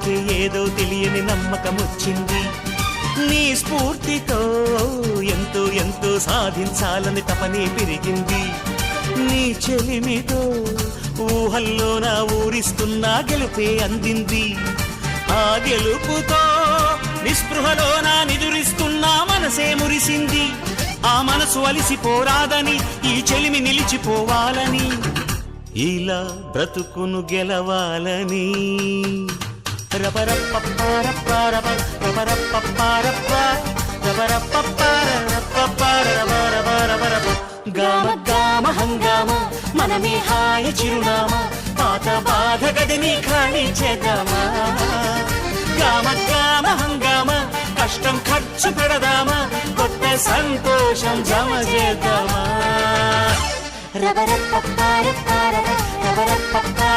చూస్తే ఏదో తెలియని నమ్మకం వచ్చింది. నీ స్ఫూర్తితో ఎంతో ఎంతో సాధించాలని తపనే పెరిగింది. నీ చెలిమితో ఊహల్లో నా ఊరిస్తున్నా గెలుపే అందింది. ఆ గెలుపుతో నిస్పృహలో నా నిదురిస్తున్నా మనసే మురిసింది. ఆ మనసు అలిసిపోరాదని ఈ చెలిమి నిలిచిపోవాలని ఇలా బ్రతుకును గెలవాలని గామ గామ హంగామ మనమే హాయ చిరునామా పాత బాధ గదిని ఖాళీ చేద్దామా. గామ గామ హంగామ కష్టం ఖర్చు పెడదామా కొత్త సంతోషం జమ చేద్దామా.